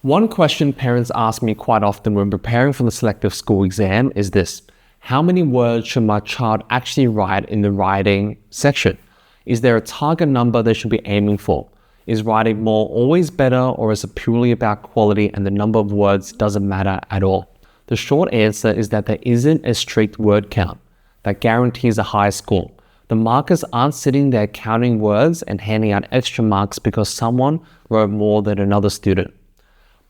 One question parents ask me quite often when preparing for the selective school exam is this: how many words should my child actually write in the writing section? Is there a target number they should be aiming for? Is writing more always better, or is it purely about quality and the number of words doesn't matter at all? The short answer is that there isn't a strict word count that guarantees a high score. The markers aren't sitting there counting words and handing out extra marks because someone wrote more than another student.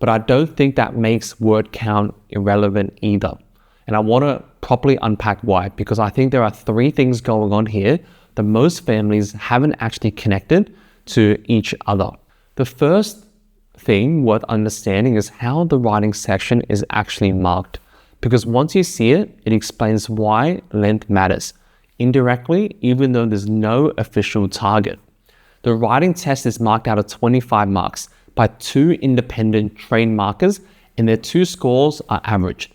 But I don't think that makes word count irrelevant either. And I want to properly unpack why, because I think there are three things going on here that most families haven't actually connected to each other. The first thing worth understanding is how the writing section is actually marked, because once you see it, it explains why length matters indirectly, even though there's no official target. The writing test is marked out of 25 marks by two independent trained markers, and their two scores are averaged.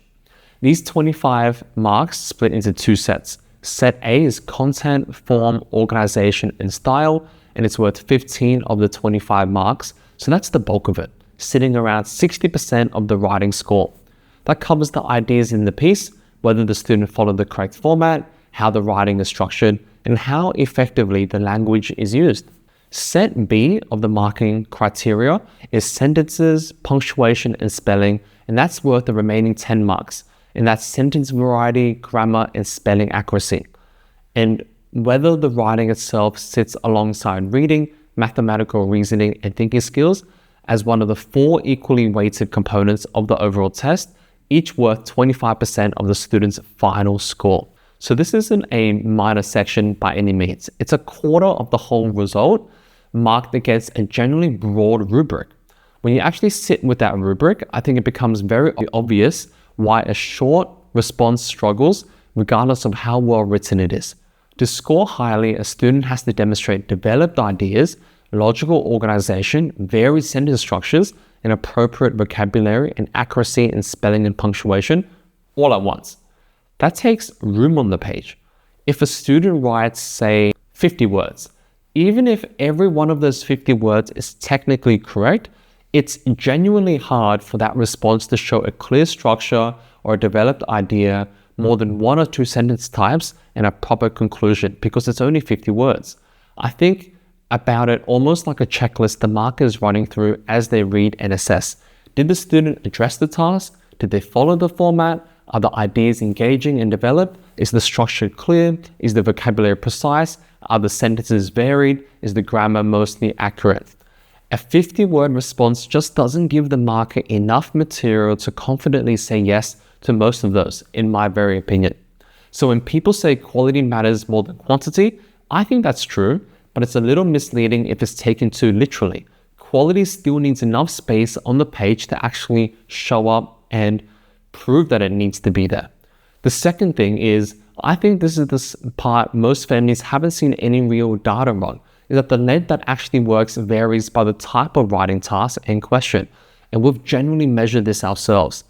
These 25 marks split into two sets. Set A is content, form, organization, and style, and it's worth 15 of the 25 marks. So that's the bulk of it, sitting around 60% of the writing score. That covers the ideas in the piece, whether the student followed the correct format, how the writing is structured, and how effectively the language is used. Set B of the marking criteria is sentences, punctuation, and spelling, and that's worth the remaining 10 marks. And that's sentence variety, grammar, and spelling accuracy. And whether the writing itself sits alongside reading, mathematical reasoning, and thinking skills as one of the four equally weighted components of the overall test, each worth 25% of the student's final score. So this isn't a minor section by any means. It's a quarter of the whole result marked against a generally broad rubric. When you actually sit with that rubric, I think it becomes very obvious why a short response struggles regardless of how well written it is. To score highly, a student has to demonstrate developed ideas, logical organization, varied sentence structures, and appropriate vocabulary and accuracy in spelling and punctuation all at once. That takes room on the page. If a student writes, say, 50 words, even if every one of those 50 words is technically correct, it's genuinely hard for that response to show a clear structure or a developed idea, more than one or two sentence types, and a proper conclusion, because it's only 50 words. I think about it almost like a checklist the marker is running through as they read and assess. Did the student address the task? Did they follow the format? Are the ideas engaging and developed? Is the structure clear? Is the vocabulary precise? Are the sentences varied? Is the grammar mostly accurate? A 50-word response just doesn't give the marker enough material to confidently say yes to most of those, in my very opinion. So when people say quality matters more than quantity, I think that's true, but it's a little misleading if it's taken too literally. Quality still needs enough space on the page to actually show up and prove that it needs to be there. The second thing is, I think this is the part most families haven't seen any real data on, is that the length that actually works varies by the type of writing task and question. And we've generally measured this ourselves.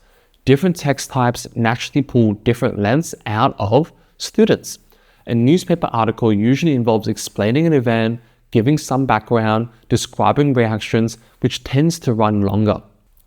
Different text types naturally pull different lengths out of students. A newspaper article usually involves explaining an event, giving some background, describing reactions, which tends to run longer.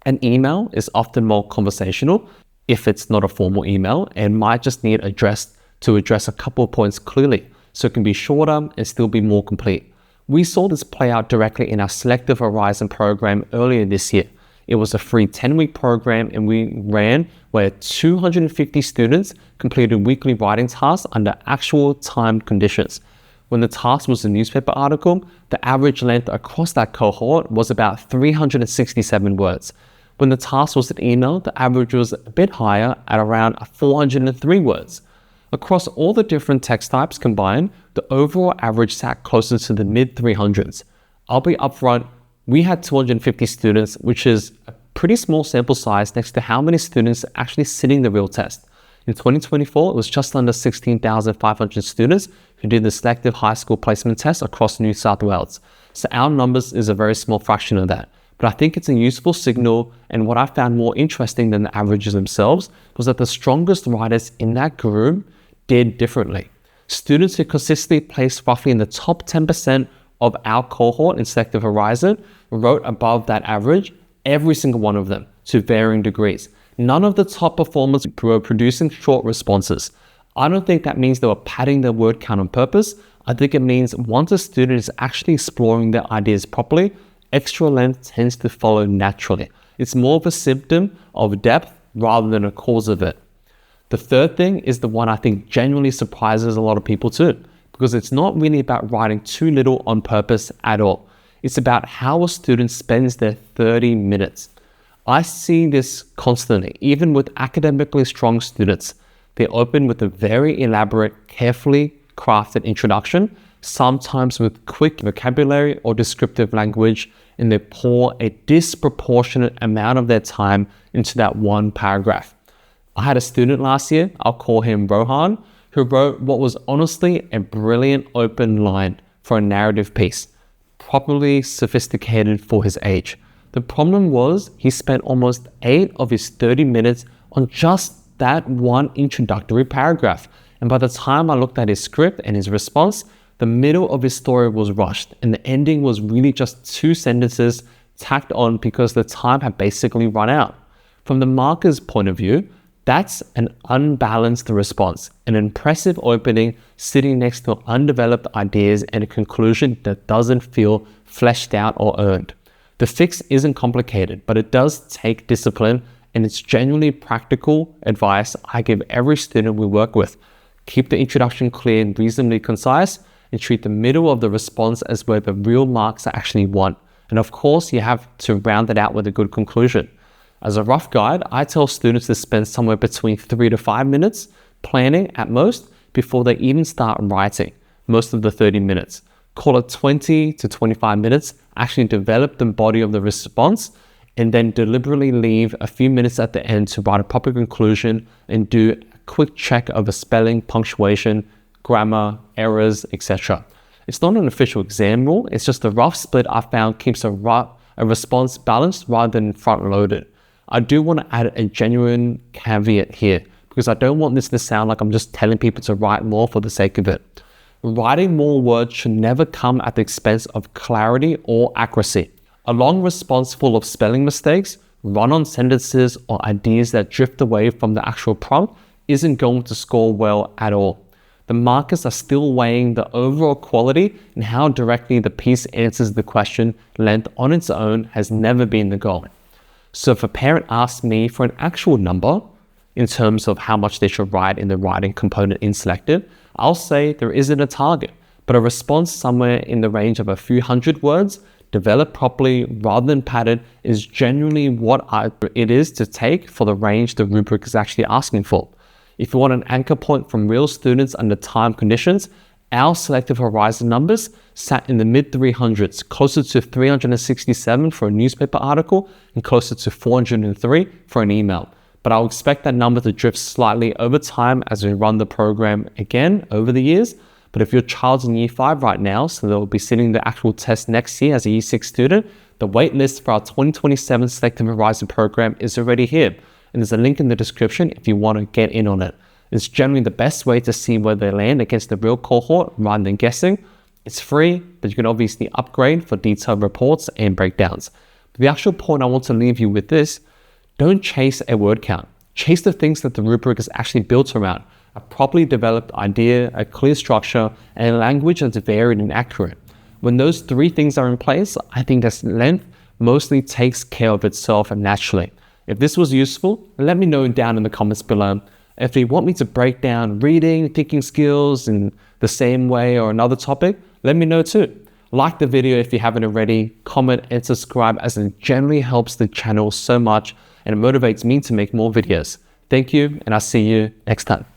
An email is often more conversational if it's not a formal email, and might just need to address a couple of points clearly, so it can be shorter and still be more complete. We saw this play out directly in our Selective Horizon program earlier this year. It was a free 10-week program, and we ran where 250 students completed weekly writing tasks under actual timed conditions. When the task was a newspaper article, the average length across that cohort was about 367 words. When the task was an email, the average was a bit higher at around 403 words. Across all the different text types combined, the overall average sat closer to the mid-300s. I'll be upfront, we had 250 students, which is a pretty small sample size next to how many students are actually sitting the real test. In 2024, it was just under 16,500 students who did the selective high school placement test across New South Wales. So our numbers is a very small fraction of that. But I think it's a useful signal, and what I found more interesting than the averages themselves was that the strongest writers in that group did differently. Students who consistently placed roughly in the top 10% of our cohort in Selective Horizon wrote above that average every single one of them, to varying degrees. None of the top performers were producing short responses. I don't think that means they were padding their word count on purpose. I think it means once a student is actually exploring their ideas properly, extra length tends to follow naturally. It's more of a symptom of depth rather than a cause of it. The third thing is the one I think genuinely surprises a lot of people too, because it's not really about writing too little on purpose at all. It's about how a student spends their 30 minutes. I see this constantly, even with academically strong students. They open with a very elaborate, carefully crafted introduction, sometimes with quick vocabulary or descriptive language, and they pour a disproportionate amount of their time into that one paragraph. I had a student last year, I'll call him Rohan, who wrote what was honestly a brilliant open line for a narrative piece, properly sophisticated for his age. The problem was he spent almost 8 of his 30 minutes on just that one introductory paragraph. And by the time I looked at his script and his response, the middle of his story was rushed and the ending was really just 2 sentences tacked on because the time had basically run out. From the marker's point of view, that's an unbalanced response, an impressive opening sitting next to undeveloped ideas and a conclusion that doesn't feel fleshed out or earned. The fix isn't complicated, but it does take discipline, and it's genuinely practical advice I give every student we work with. Keep the introduction clear and reasonably concise, and treat the middle of the response as where the real marks are actually won. And of course, you have to round it out with a good conclusion. As a rough guide, I tell students to spend somewhere between 3 to 5 minutes planning at most before they even start writing most of the 30 minutes. Call it 20 to 25 minutes, actually develop the body of the response, and then deliberately leave a few minutes at the end to write a proper conclusion and do a quick check of the spelling, punctuation, grammar, errors, etc. It's not an official exam rule, it's just a rough split I found keeps a response balanced rather than front-loaded. I do want to add a genuine caveat here because I don't want this to sound like I'm just telling people to write more for the sake of it. Writing more words should never come at the expense of clarity or accuracy. A long response full of spelling mistakes, run-on sentences, or ideas that drift away from the actual prompt isn't going to score well at all. The markers are still weighing the overall quality, and how directly the piece answers the question length on its own has never been the goal. So if a parent asks me for an actual number in terms of how much they should write in the writing component in Selective, I'll say there isn't a target, but a response somewhere in the range of a few hundred words, developed properly rather than padded, is genuinely what it is to take for the range the rubric is actually asking for. If you want an anchor point from real students under time conditions, our selective horizon numbers sat in the mid 300s, closer to 367 for a newspaper article and closer to 403 for an email. But I'll expect that number to drift slightly over time as we run the program again over the years. But if your child's in year 5 right now, so they'll be sitting the actual test next year as a year 6 student, the wait list for our 2027 Selective Horizon program is already here. And there's a link in the description if you want to get in on it. It's generally the best way to see where they land against the real cohort rather than guessing. It's free, but you can obviously upgrade for detailed reports and breakdowns. But the actual point I want to leave you with is, don't chase a word count. Chase the things that the rubric is actually built around: a properly developed idea, a clear structure, and a language that's varied and accurate. When those 3 things are in place, I think that length mostly takes care of itself naturally. If this was useful, let me know down in the comments below. If you want me to break down reading, thinking skills in the same way or another topic, let me know too. Like the video if you haven't already, comment and subscribe, as it generally helps the channel so much and it motivates me to make more videos. Thank you, and I'll see you next time.